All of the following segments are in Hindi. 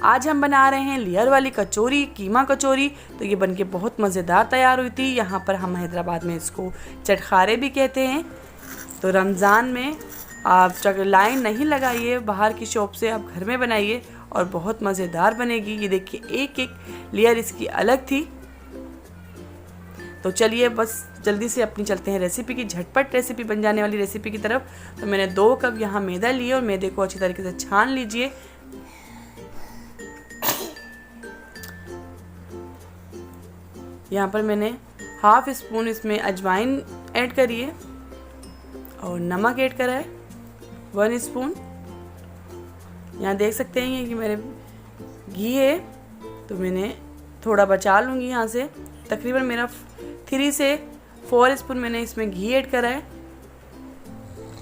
आज हम बना रहे हैं लेयर वाली कचौरी, कीमा कचौरी। तो ये बनके बहुत मज़ेदार तैयार हुई थी। यहाँ पर हम हैदराबाद में इसको चटखारे भी कहते हैं। तो रमज़ान में आप लाइन नहीं लगाइए बाहर की शॉप से, आप घर में बनाइए और बहुत मज़ेदार बनेगी। ये देखिए एक एक लेयर इसकी अलग थी। तो चलिए बस जल्दी से अपनी चलते हैं रेसिपी की, झटपट रेसिपी बन जाने वाली रेसिपी की तरफ। तो मैंने 2 कप यहाँ मैदा लिए और मैदे को अच्छी तरीके से छान लीजिए। यहाँ पर मैंने हाफ स्पून इसमें अजवाइन ऐड करिए और नमक ऐड करा है 1 स्पून। यहाँ देख सकते हैं कि मेरे घी है तो मैंने थोड़ा बचा लूँगी यहाँ से। तकरीबन मेरा 3 से 4 स्पून मैंने इसमें घी ऐड करा है।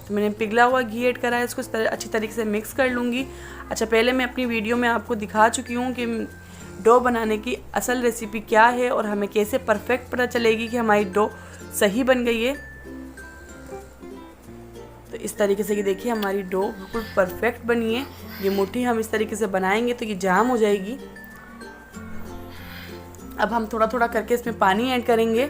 तो मैंने पिघला हुआ घी ऐड करा है, इसको अच्छी तरीके से मिक्स कर लूँगी। अच्छा, पहले मैं अपनी वीडियो में आपको दिखा चुकी हूँ कि डो बनाने की असल रेसिपी क्या है और हमें कैसे परफेक्ट पता चलेगी कि हमारी डो सही बन गई है। तो इस तरीके से कि देखिए हमारी डो बिल्कुल परफेक्ट बनी है। ये मुट्ठी हम इस तरीके से बनाएंगे तो ये जाम हो जाएगी। अब हम थोड़ा थोड़ा करके इसमें पानी ऐड करेंगे।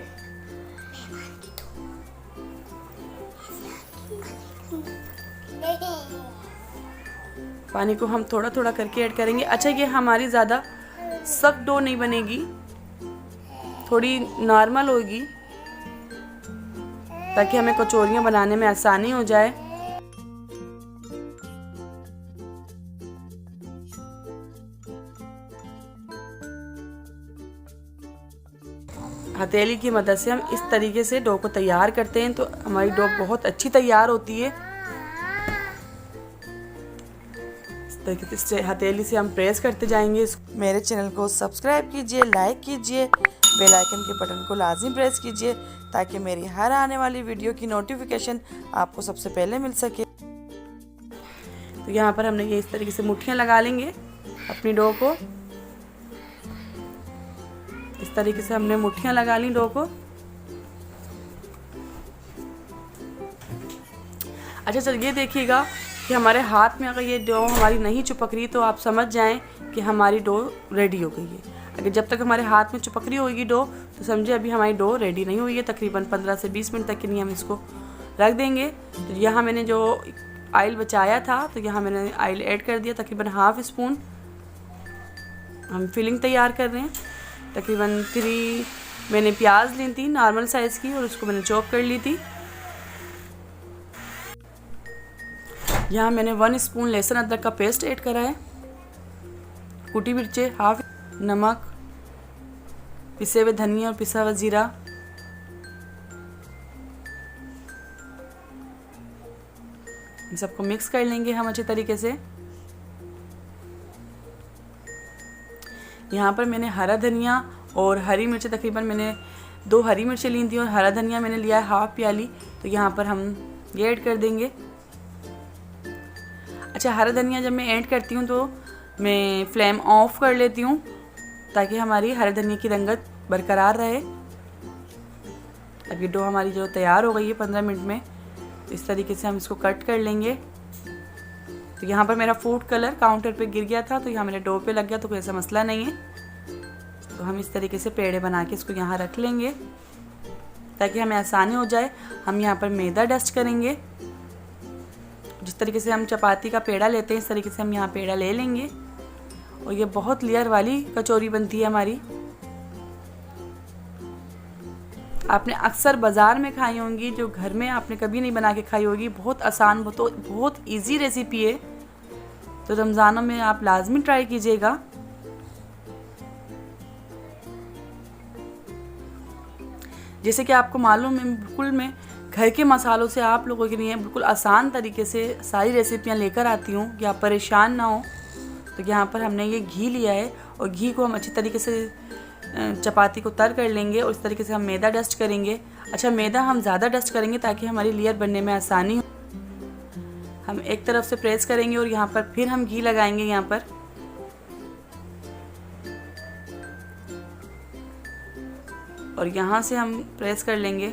पानी को हम थोड़ा थोड़ा करके ऐड करेंगे। अच्छा, ये हमारी ज़्यादा सख्त डो नहीं बनेगी, थोड़ी नॉर्मल होगी ताकि हमें कचौरियाँ बनाने में आसानी हो जाए। हथेली की मदद से हम इस तरीके से डो को तैयार करते हैं तो हमारी डो बहुत अच्छी तैयार होती है। इस तरीके से हथेली से हम प्रेस करते जाएंगे। मेरे चैनल को सब्सक्राइब कीजिए, लाइक कीजिए, बेल आइकन के बटन को लाजमी प्रेस कीजिए ताकि मेरी हर आने वाली वीडियो की नोटिफिकेशन आपको सबसे पहले मिल सके। तो यहाँ पर हमने ये इस तरीके से मुट्ठियाँ लगा लेंगे अपनी डो को। इस तरीके से हमने मुट्ठियाँ लगा ली डो को। अच्छा, चलिए देखिएगा कि हमारे हाथ में अगर ये डो हमारी नहीं चिपक रही तो आप समझ जाएं कि हमारी डो रेडी हो गई है। अगर जब तक हमारे हाथ में चिपक रही होगी डो तो समझे अभी हमारी डो रेडी नहीं हुई है। तकरीबन 15 से 20 मिनट तक के लिए हम इसको रख देंगे। तो यहाँ मैंने जो ऑयल बचाया था तो यहाँ मैंने ऑयल ऐड कर दिया, तकरीबन हाफ स्पून। हम फिलिंग तैयार कर रहे हैं। तकरीबन 3 मैंने प्याज ली थी नॉर्मल साइज़ की और उसको मैंने चॉप कर ली थी। यहाँ मैंने 1 स्पून लहसुन अदरक का पेस्ट ऐड करा है, कुटी मिर्चें, हाफ नमक, पिसे हुए धनिया और पिसा हुआ जीरा, इन सबको मिक्स कर लेंगे हम अच्छे तरीके से। यहाँ पर मैंने हरा धनिया और हरी मिर्चें, तकरीबन मैंने 2 हरी मिर्चें ली थी और हरा धनिया मैंने लिया है हाफ प्याली। तो यहाँ पर हम ये ऐड कर देंगे। अच्छा, हरा धनिया जब मैं ऐड करती हूँ तो मैं फ्लेम ऑफ कर लेती हूँ ताकि हमारी हरे धनिया की रंगत बरकरार रहे। अब ये डो हमारी जो तैयार हो गई है 15 मिनट में, तो इस तरीके से हम इसको कट कर लेंगे। तो यहाँ पर मेरा फूड कलर काउंटर पे गिर गया था तो यहाँ मेरे डो पे लग गया, तो कोई ऐसा मसला नहीं है। तो हम इस तरीके से पेड़े बना के इसको यहाँ रख लेंगे ताकि हमें आसानी हो जाए। हम यहाँ पर मैदा डस्ट करेंगे। जिस तरीके से हम चपाती का पेड़ा लेते हैं इस तरीके से हम यहाँ पेड़ा ले लेंगे और ये बहुत लेयर वाली कचौरी बनती है हमारी। आपने अक्सर बाज़ार में खाई होंगी, जो घर में आपने कभी नहीं बना के खाई होगी। बहुत आसान, बहुत इजी रेसिपी है। तो रमज़ानों में आप लाजमी ट्राई कीजिएगा। जैसे कि आपको मालूम है, बिल्कुल मैं घर के मसालों से आप लोगों के लिए बिल्कुल आसान तरीके से सारी रेसिपियाँ लेकर आती हूँ कि आप परेशान ना हो। तो यहाँ पर हमने ये घी लिया है और घी को हम अच्छी तरीके से चपाती को तर कर लेंगे और इस तरीके से हम मैदा डस्ट करेंगे। अच्छा, मैदा हम ज़्यादा डस्ट करेंगे ताकि हमारी लेयर बनने में आसानी हो। हम एक तरफ से प्रेस करेंगे और यहाँ पर फिर हम घी लगाएंगे यहाँ पर। और यहाँ से हम प्रेस कर लेंगे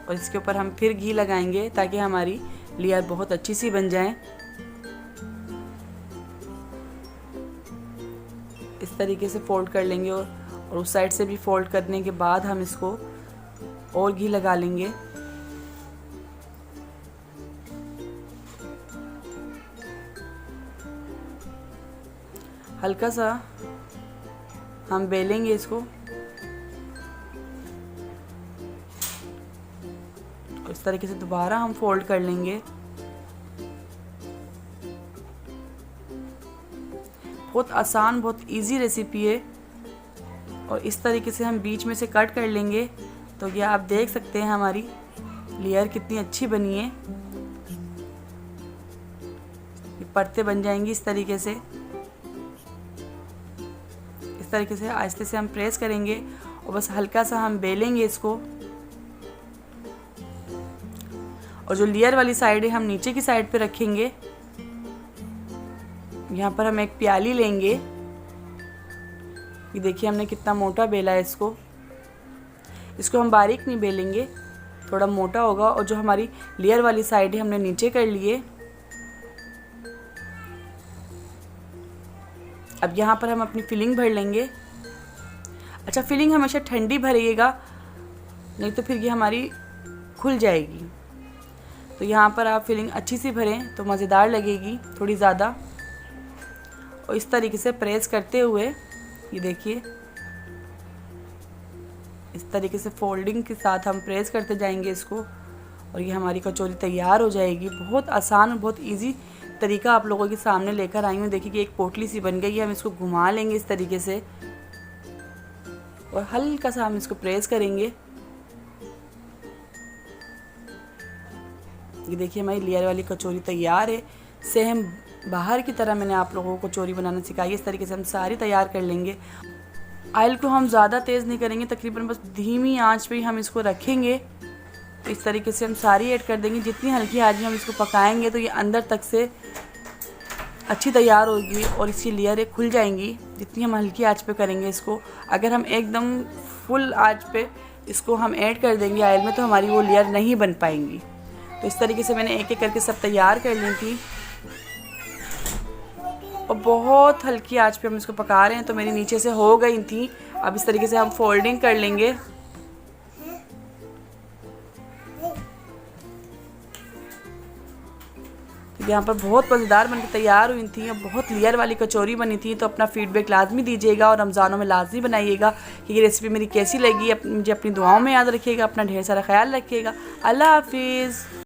और इसके ऊपर हम फिर घी लगाएंगे ताकि हमारी लेयर बहुत अच्छी सी बन जाए। इस तरीके से फ़ोल्ड कर लेंगे और उस साइड से भी फ़ोल्ड करने के बाद हम इसको और घी लगा लेंगे। हल्का सा हम बेलेंगे इसको और इस तरीके से दोबारा हम फोल्ड कर लेंगे। बहुत आसान, बहुत इजी रेसिपी है और इस तरीके से हम बीच में से कट कर लेंगे। तो ये आप देख सकते हैं हमारी लेयर कितनी अच्छी बनी है। ये परतें बन जाएंगी इस तरीके से। इस तरीके से आहिस्ते से हम प्रेस करेंगे और बस हल्का सा हम बेलेंगे इसको। और जो लेयर वाली साइड है हम नीचे की साइड पे रखेंगे। यहाँ पर हम एक प्याली लेंगे। ये देखिए हमने कितना मोटा बेला है इसको। इसको हम बारीक नहीं बेलेंगे, थोड़ा मोटा होगा। और जो हमारी लेयर वाली साइड है हमने नीचे कर लिए। अब यहाँ पर हम अपनी फिलिंग भर लेंगे। अच्छा, फिलिंग हमेशा ठंडी भरिएगा, नहीं तो फिर ये हमारी खुल जाएगी। तो यहाँ पर आप फिलिंग अच्छी सी भरें तो मज़ेदार लगेगी, थोड़ी ज़्यादा। और इस तरीके से प्रेस करते हुए ये देखिए, इस तरीके से फोल्डिंग के साथ हम प्रेस करते जाएंगे इसको और ये हमारी कचौरी तैयार हो जाएगी। बहुत आसान और बहुत इजी तरीका आप लोगों के सामने लेकर आई हूँ। देखिए कि एक पोटली सी बन गई है। हम इसको घुमा लेंगे इस तरीके से और हल्का सा हम इसको प्रेस करेंगे। ये देखिए हमारी लेयर वाली कचौरी तैयार है। सेम बाहर की तरह मैंने आप लोगों को कचौरी बनाना सिखाई है। इस तरीके से हम सारी तैयार कर लेंगे। ऑयल को हम ज़्यादा तेज़ नहीं करेंगे, तकरीबन बस धीमी आंच पे ही हम इसको रखेंगे। तो इस तरीके से हम सारी ऐड कर देंगे। जितनी हल्की आंच में हम इसको पकाएंगे तो ये अंदर तक से अच्छी तैयार होगी और इसकी लेयरें खुल जाएंगी जितनी हम हल्की आंच पे करेंगे इसको। अगर हम एकदम फुल आंच पे इसको हम ऐड कर देंगे ऑयल में तो हमारी वो लेयर नहीं बन पाएंगी। तो इस तरीके से मैंने एक एक करके सब तैयार कर ली थी और बहुत हल्की आंच पे हम इसको पका रहे हैं। तो मेरी नीचे से हो गई थी। अब इस तरीके से हम फोल्डिंग कर लेंगे। यहाँ पर बहुत मज़ेदार बनकर तैयार हुई थी और बहुत लेयर वाली कचौरी बनी थी। तो अपना फीडबैक लाजमी दीजिएगा और रमज़ानों में लाजमी बनाइएगा कि ये रेसिपी मेरी कैसी लगी। मुझे अपनी दुआओं में याद रखिएगा। अपना ढेर सारा ख्याल रखिएगा। अल्लाह हाफिज़।